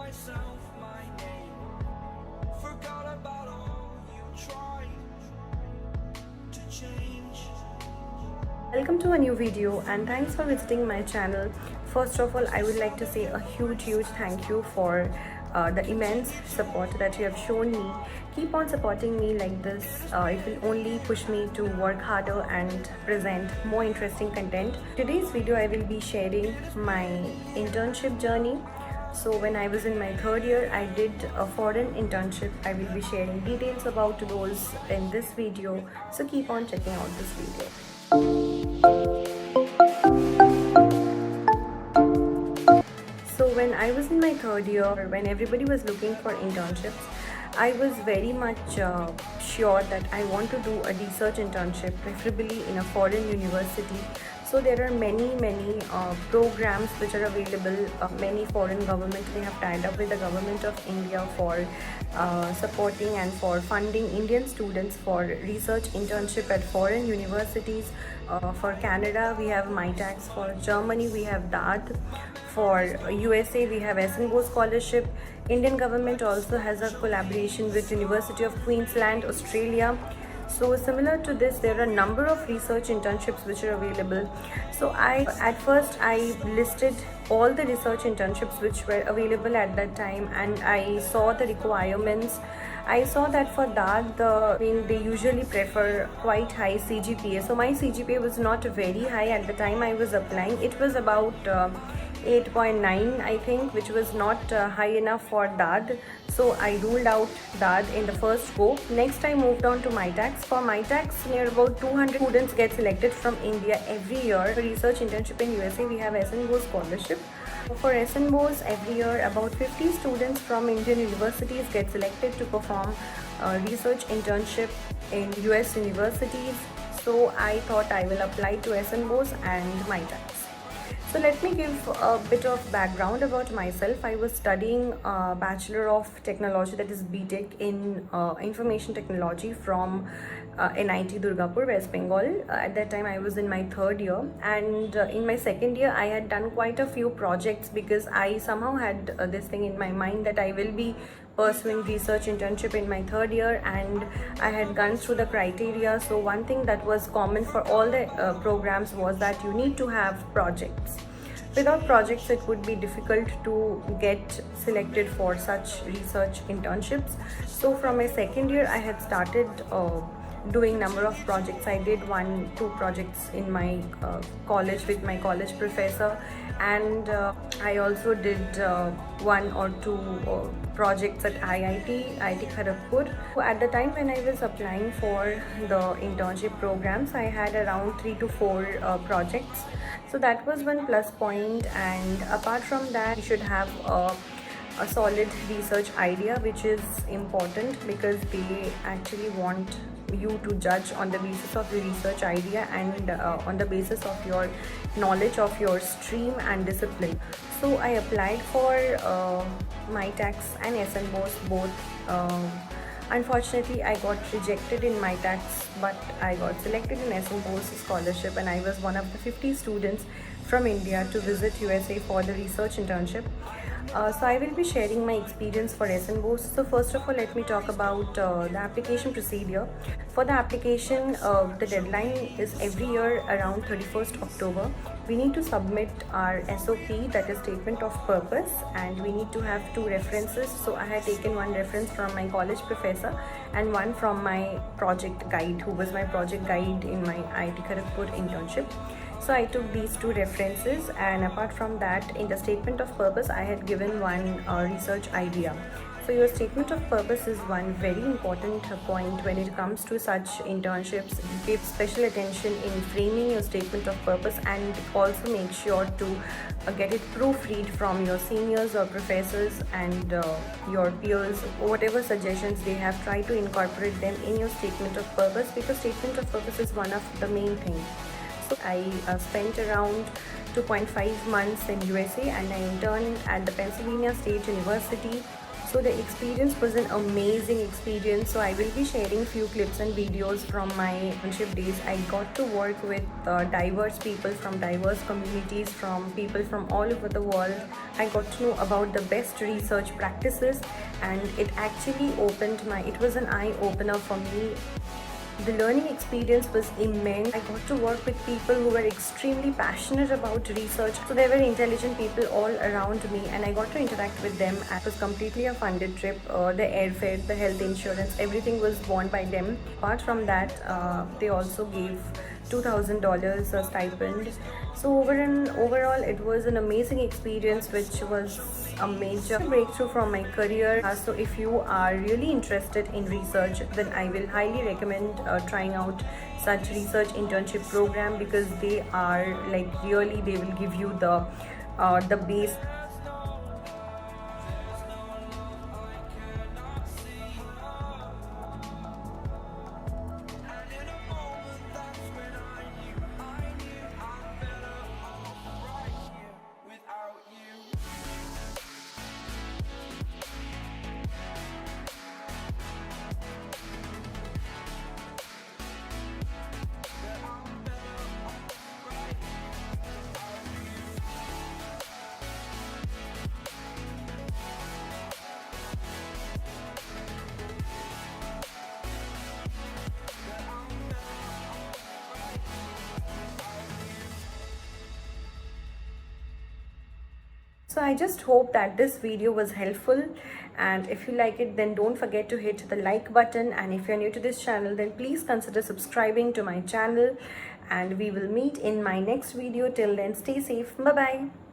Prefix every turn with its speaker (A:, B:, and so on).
A: myself my name. Forgot about all you tried to change.
B: Welcome to a new video and thanks for visiting my channel. First of all, I would like to say a huge thank you for the immense support that you have shown me. Keep on supporting me like this. It will only push me to work harder and present more interesting content. Today's video I will be sharing my internship journey. So when I was in my third year, I did a foreign internship. I will be sharing details about those in this video. So keep on checking out this video. So when I was in my third year, when everybody was looking for internships, I was very much sure that I want to do a research internship, preferably in a foreign university. So there are many programs which are available. Many foreign governments, they have tied up with the government of India for supporting and for funding Indian students for research internship at foreign universities. For Canada, we have MITAX. For Germany, we have DAAD. For USA, we have SNBO scholarship. Indian government also has a collaboration with University of Queensland, Australia. So similar to this, there are a number of research internships which are available. So at first I listed all the research internships which were available at that time, and I saw the requirements. I saw that for that, they usually prefer quite high CGPA. So my CGPA was not very high at the time I was applying. It was about 8.9 I think, which was not high enough for DAAD. So I ruled out DAAD in the first go. Next I moved on to MITAX. For MITAX, near about 200 students get selected from India every year. For research internship in USA, we have SNBO scholarship. For SNBOs, every year about 50 students from Indian universities get selected to perform research internship in US universities. So I thought I will apply to SNBOs and MITAX. So let me give a bit of background about myself. I was studying Bachelor of Technology, that is BTech, in Information Technology from NIT Durgapur, West Bengal. At that time I was in my third year, and in my second year I had done quite a few projects because I somehow had this thing in my mind that I will be pursuing research internship in my third year, and I had gone through the criteria. So one thing that was common for all the programs was that you need to have projects. Without projects, it would be difficult to get selected for such research internships. So from my second year, I had started doing number of projects. I did 1-2 projects in my college with my college professor, and I also did 1 or 2 projects at IIT Kharagpur. So at the time when I was applying for the internship programs, I had around 3 to 4 projects. So that was one plus point, and apart from that, you should have a solid research idea, which is important because they actually want you to judge on the basis of the research idea and on the basis of your knowledge of your stream and discipline. So I applied for MITAX and SNBOs both. Unfortunately, I got rejected in MITAX, but I got selected in SNBOs scholarship, and I was one of the 50 students from India to visit USA for the research internship. So I will be sharing my experience for SNBOs. So first of all, let me talk about the application procedure. For the application, the deadline is every year around 31st October. We need to submit our SOP, that is statement of purpose, and we need to have 2 references. So I had taken 1 reference from my college professor and 1 from my project guide, who was my project guide in my IIT Kharagpur internship. So I took these 2 references, and apart from that, in the statement of purpose, I had given 1 research idea. So your statement of purpose is one very important point when it comes to such internships. Give special attention in framing your statement of purpose, and also make sure to get it proofread from your seniors or professors and your peers. Whatever suggestions they have, try to incorporate them in your statement of purpose, because statement of purpose is one of the main things. So I spent around 2.5 months in USA, and I interned at the Pennsylvania State University. So the experience was an amazing experience. So I will be sharing few clips and videos from my internship days. I got to work with diverse people from diverse communities, from people from all over the world. I got to know about the best research practices, and it actually it was an eye opener for me. The learning experience was immense. I got to work with people who were extremely passionate about research. So there were intelligent people all around me, and I got to interact with them. It was completely a funded trip. The airfare, the health insurance, everything was borne by them. Apart from that, they also gave $2,000 a stipend. So overall, it was an amazing experience, which was a major breakthrough from my career. So if you are really interested in research, then I will highly recommend trying out such research internship program, because they are like really, they will give you the base.
A: Without you.
B: So I just hope that this video was helpful, and if you like it, then don't forget to hit the like button, and if you're new to this channel, then please consider subscribing to my channel, and we will meet in my next video. Till then, stay safe. Bye bye.